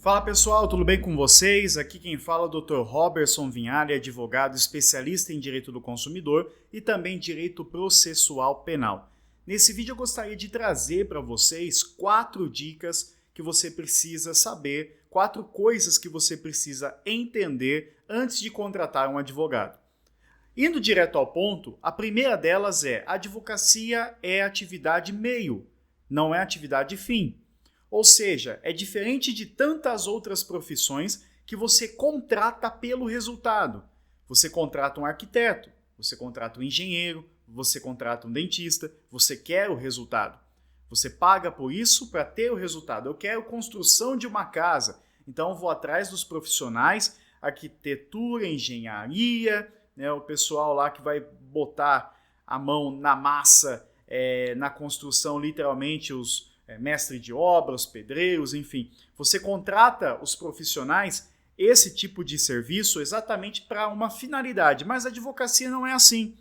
Fala pessoal, tudo bem com vocês? Aqui quem fala é o Dr. Roberson Vinhali, advogado especialista em direito do consumidor e também direito processual penal. Nesse vídeo eu gostaria de trazer para vocês 4 dicas que você precisa saber, 4 coisas que você precisa entender antes de contratar um advogado. Indo direto ao ponto, a primeira delas é: a advocacia é atividade meio, não é atividade fim. Ou seja, é diferente de tantas outras profissões que você contrata pelo resultado. Você contrata um arquiteto, você contrata um engenheiro, você contrata um dentista, você quer o resultado. Você paga por isso para ter o resultado. Eu quero construção de uma casa, então eu vou atrás dos profissionais, arquitetura, engenharia, o pessoal lá que vai botar a mão na massa, na construção, literalmente os mestre de obras, pedreiros, enfim. Você contrata os profissionais, esse tipo de serviço, exatamente para uma finalidade, mas a advocacia não é assim.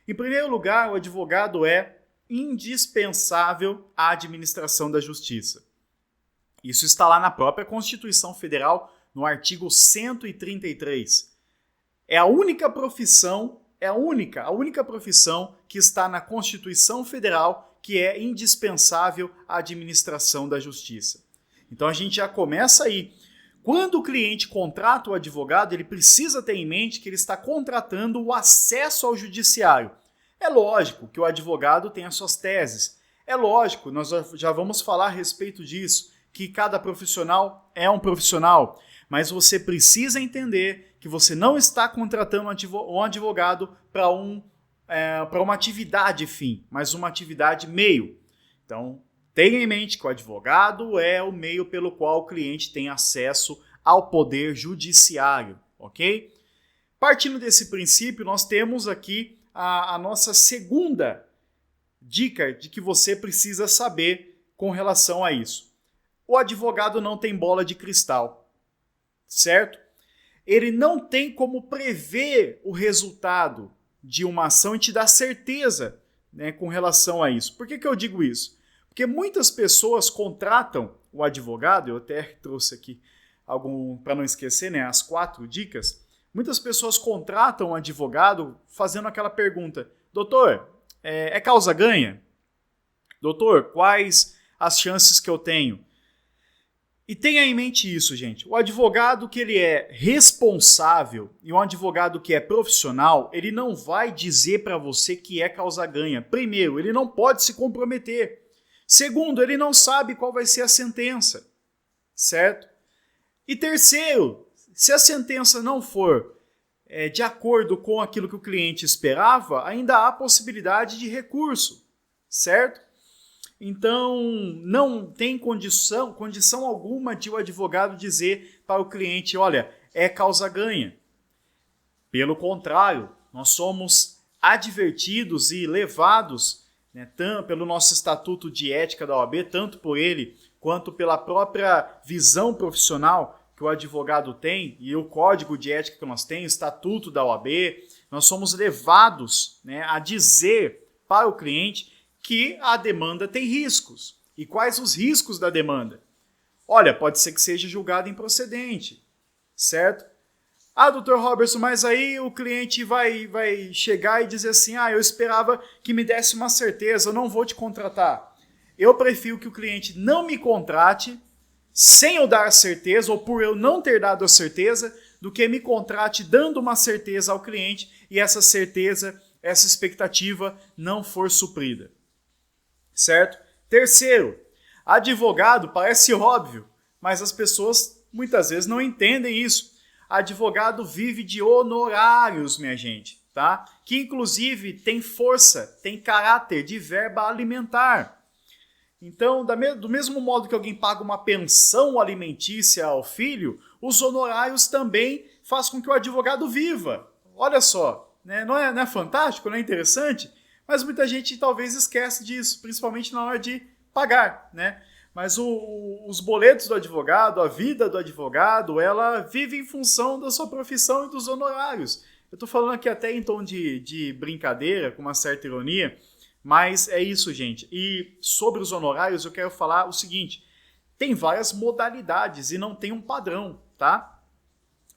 Em primeiro lugar, o advogado é indispensável à administração da justiça. Isso está lá na própria Constituição Federal, no artigo 133. É a única profissão, a única profissão que está na Constituição Federal que é indispensável à administração da justiça. Então a gente já começa aí. Quando o cliente contrata o advogado, ele precisa ter em mente que ele está contratando o acesso ao judiciário. É lógico que o advogado tem as suas teses. É lógico, nós já vamos falar a respeito disso, que cada profissional é um profissional. Mas você precisa entender que você não está contratando um advogado para uma atividade fim, mas uma atividade meio. Então, tenha em mente que o advogado é o meio pelo qual o cliente tem acesso ao poder judiciário, ok? Partindo desse princípio, nós temos aqui a nossa segunda dica de que você precisa saber com relação a isso. O advogado não tem bola de cristal, certo? Ele não tem como prever o resultado de uma ação e te dar certeza, com relação a isso. Por que eu digo isso? Porque muitas pessoas contratam o advogado, eu até trouxe aqui para não esquecer, as 4 dicas. Muitas pessoas contratam um advogado fazendo aquela pergunta: doutor, é causa ganha? Doutor, quais as chances que eu tenho? E tenha em mente isso, gente. O advogado que ele é responsável e um advogado que é profissional, ele não vai dizer para você que é causa-ganha. Primeiro, ele não pode se comprometer. Segundo, ele não sabe qual vai ser a sentença, certo? E terceiro, se a sentença não for de acordo com aquilo que o cliente esperava, ainda há possibilidade de recurso, certo? Então, não tem condição alguma de o advogado dizer para o cliente: olha, é causa-ganha. Pelo contrário, nós somos advertidos e levados, pelo nosso Estatuto de Ética da OAB, tanto por ele quanto pela própria visão profissional que o advogado tem e o Código de Ética que nós temos, o Estatuto da OAB, nós somos levados a dizer para o cliente que a demanda tem riscos. E quais os riscos da demanda? Olha, pode ser que seja julgado improcedente, certo? Ah, doutor Robertson, mas aí o cliente vai chegar e dizer assim: eu esperava que me desse uma certeza, eu não vou te contratar. Eu prefiro que o cliente não me contrate sem eu dar a certeza, ou por eu não ter dado a certeza, do que me contrate dando uma certeza ao cliente e essa certeza, essa expectativa não for suprida. Certo? Terceiro, advogado parece óbvio, mas as pessoas muitas vezes não entendem isso. Advogado vive de honorários, minha gente, tá? Que inclusive tem força, tem caráter de verba alimentar. Então, do mesmo modo que alguém paga uma pensão alimentícia ao filho, os honorários também fazem com que o advogado viva. Olha só, não é fantástico, não é interessante? Mas muita gente talvez esquece disso, principalmente na hora de pagar, Mas os boletos do advogado, a vida do advogado, ela vive em função da sua profissão e dos honorários. Eu estou falando aqui até em tom de brincadeira, com uma certa ironia, mas é isso, gente. E sobre os honorários eu quero falar o seguinte: tem várias modalidades e não tem um padrão, tá?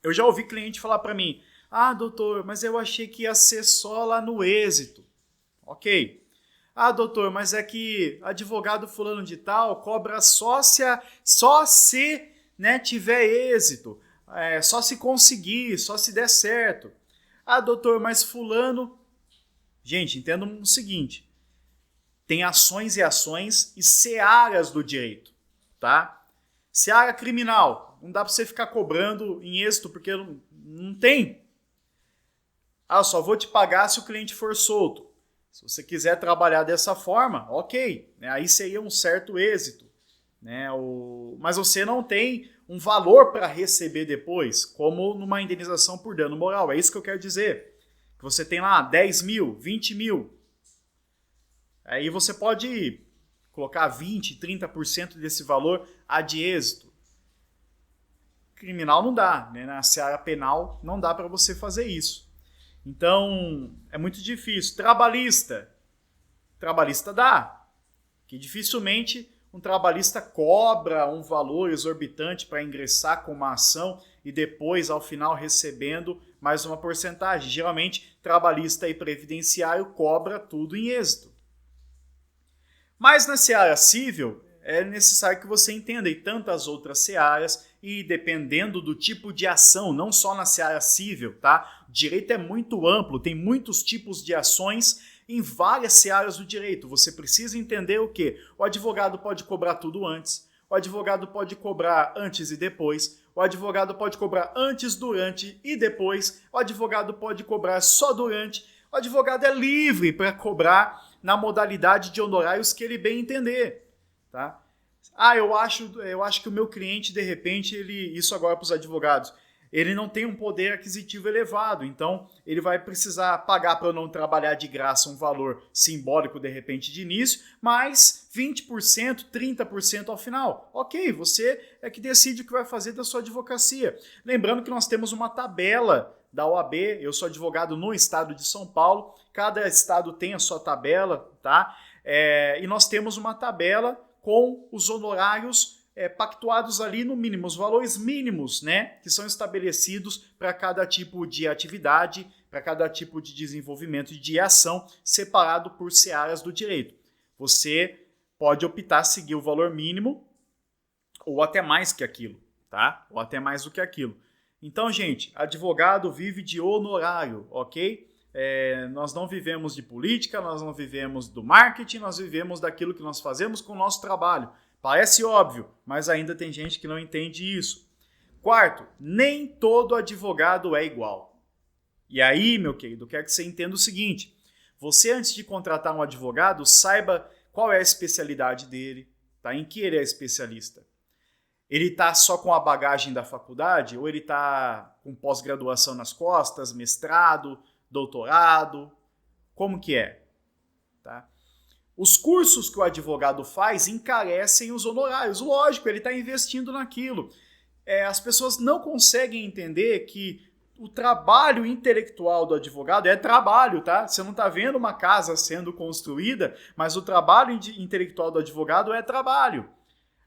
Eu já ouvi cliente falar para mim, ah, doutor, mas eu achei que ia ser só lá no êxito. Ok. Ah, doutor, mas é que advogado fulano de tal cobra só se né, tiver êxito, só se conseguir, só se der certo. Ah, doutor, mas fulano... Gente, entendam o seguinte, tem ações e ações e searas do direito, tá? Seara criminal, não dá para você ficar cobrando em êxito porque não tem. Ah, eu só vou te pagar se o cliente for solto. Se você quiser trabalhar dessa forma, ok, né? Aí seria um certo êxito, né? Mas você não tem um valor para receber depois, como numa indenização por dano moral. É isso que eu quero dizer. Que você tem lá 10 mil, 20 mil. Aí você pode colocar 20%, 30% desse valor a de êxito. Criminal não dá, né? Na seara penal não dá para você fazer isso. Então, é muito difícil. Trabalhista dá. Que dificilmente um trabalhista cobra um valor exorbitante para ingressar com uma ação e depois, ao final, recebendo mais uma porcentagem. Geralmente, trabalhista e previdenciário cobra tudo em êxito. Mas na seara civil, é necessário que você entenda e tantas outras searas e dependendo do tipo de ação, não só na seara civil, tá? O direito é muito amplo, tem muitos tipos de ações em várias searas do direito. Você precisa entender o quê? O advogado pode cobrar tudo antes, o advogado pode cobrar antes e depois, o advogado pode cobrar antes, durante e depois, o advogado pode cobrar só durante, o advogado é livre para cobrar na modalidade de honorários que ele bem entender, tá? Ah, eu acho que o meu cliente, de repente, isso agora para os advogados, ele não tem um poder aquisitivo elevado, então ele vai precisar pagar para eu não trabalhar de graça um valor simbólico, de repente, de início, mas 20%, 30% ao final. Ok, você é que decide o que vai fazer da sua advocacia. Lembrando que nós temos uma tabela da OAB, eu sou advogado no estado de São Paulo, cada estado tem a sua tabela, tá? E nós temos uma tabela com os honorários pactuados ali no mínimo, os valores mínimos, né, que são estabelecidos para cada tipo de atividade, para cada tipo de desenvolvimento e de ação, separado por searas do direito. Você pode optar seguir o valor mínimo ou até mais que aquilo, tá? Ou até mais do que aquilo. Então, gente, advogado vive de honorário, ok? Nós não vivemos de política, nós não vivemos do marketing, nós vivemos daquilo que nós fazemos com o nosso trabalho. Parece óbvio, mas ainda tem gente que não entende isso. Quarto, nem todo advogado é igual. E aí, meu querido, eu quero que você entenda o seguinte. Você, antes de contratar um advogado, saiba qual é a especialidade dele, tá? Em que ele é especialista. Ele está só com a bagagem da faculdade ou ele está com pós-graduação nas costas, mestrado, doutorado? Como que é? Tá? Os cursos que o advogado faz encarecem os honorários. Lógico, ele está investindo naquilo. As pessoas não conseguem entender que o trabalho intelectual do advogado é trabalho, tá? Você não está vendo uma casa sendo construída, mas o trabalho intelectual do advogado é trabalho.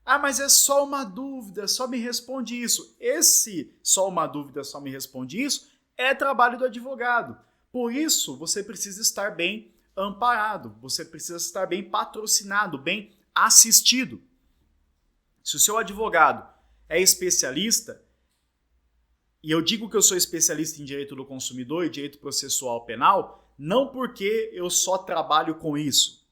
Ah, mas é só uma dúvida, só me responde isso. Esse só uma dúvida, só me responde isso é trabalho do advogado. Por isso, você precisa estar bem amparado, você precisa estar bem patrocinado, bem assistido. Se o seu advogado é especialista, e eu digo que eu sou especialista em direito do consumidor e direito processual penal, não porque eu só trabalho com isso,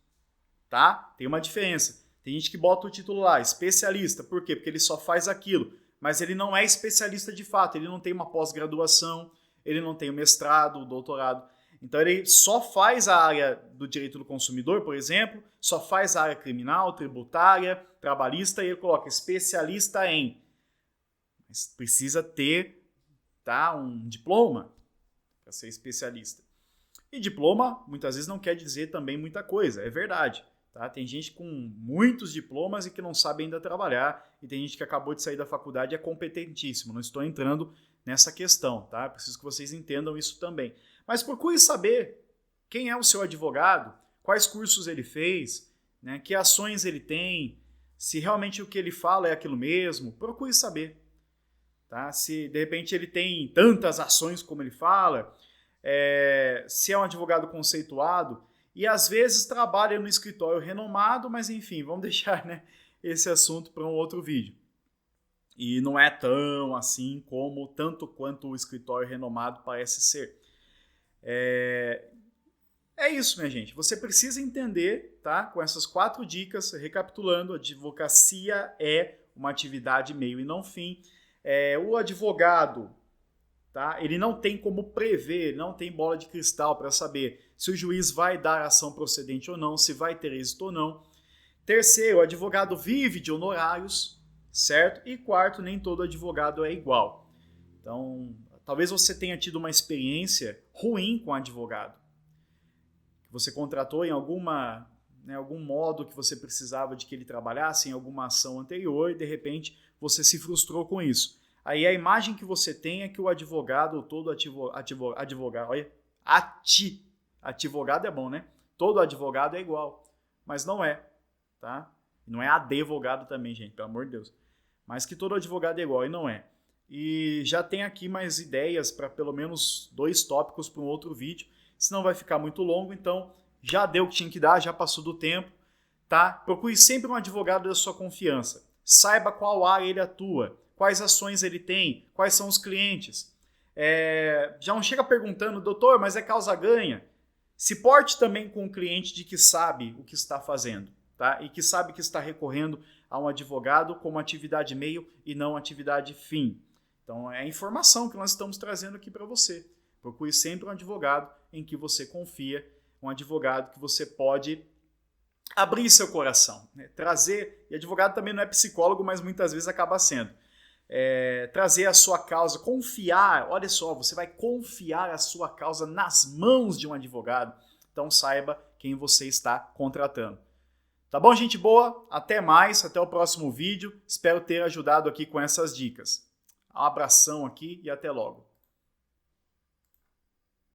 tá? Tem uma diferença. Tem gente que bota o título lá, especialista. Por quê? Porque ele só faz aquilo. Mas ele não é especialista de fato. Ele não tem uma pós-graduação, ele não tem o mestrado, o doutorado. Então ele só faz a área do direito do consumidor, por exemplo, só faz a área criminal, tributária, trabalhista, e ele coloca especialista em. Mas precisa ter, tá, um diploma para ser especialista. E diploma, muitas vezes, não quer dizer também muita coisa, é verdade. Tá? Tem gente com muitos diplomas e que não sabe ainda trabalhar, e tem gente que acabou de sair da faculdade e é competentíssimo. Não estou entrando nessa questão, tá? Preciso que vocês entendam isso também. Mas procure saber quem é o seu advogado, quais cursos ele fez, né? Que ações ele tem, se realmente o que ele fala é aquilo mesmo, procure saber. Tá? Se de repente ele tem tantas ações como ele fala, se é um advogado conceituado, e às vezes trabalha no escritório renomado, mas enfim, vamos deixar, né, esse assunto para um outro vídeo. E não é tão assim como, tanto quanto o escritório renomado parece ser. É isso, minha gente. Você precisa entender, tá? Com essas 4 dicas, recapitulando, a advocacia é uma atividade meio e não fim. O advogado, tá? Ele não tem como prever, não tem bola de cristal para saber se o juiz vai dar ação procedente ou não, se vai ter êxito ou não. Terceiro, o advogado vive de honorários, certo? E quarto, nem todo advogado é igual. Então, talvez você tenha tido uma experiência ruim com advogado. Você contratou em algum modo que você precisava de que ele trabalhasse em alguma ação anterior e de repente você se frustrou com isso. Aí a imagem que você tem é que o advogado, todo advogado, olha, advogado é bom, né? Todo advogado é igual, mas não é, tá? Não é advogado também, gente, pelo amor de Deus. Mas que todo advogado é igual e não é. E já tem aqui mais ideias para pelo menos 2 tópicos para um outro vídeo, senão vai ficar muito longo, então já deu o que tinha que dar, já passou do tempo, tá? Procure sempre um advogado da sua confiança. Saiba qual área ele atua, quais ações ele tem, quais são os clientes. Já não chega perguntando, doutor, mas é causa ganha? Se porte também com o cliente de que sabe o que está fazendo, tá? E que sabe que está recorrendo a um advogado como atividade meio e não atividade fim. Então é a informação que nós estamos trazendo aqui para você. Procure sempre um advogado em que você confia, um advogado que você pode abrir seu coração, né? Trazer, e advogado também não é psicólogo, mas muitas vezes acaba sendo. Trazer a sua causa, confiar, olha só, você vai confiar a sua causa nas mãos de um advogado, então saiba quem você está contratando. Tá bom, gente boa? Até mais, até o próximo vídeo, espero ter ajudado aqui com essas dicas. Um abração aqui e até logo.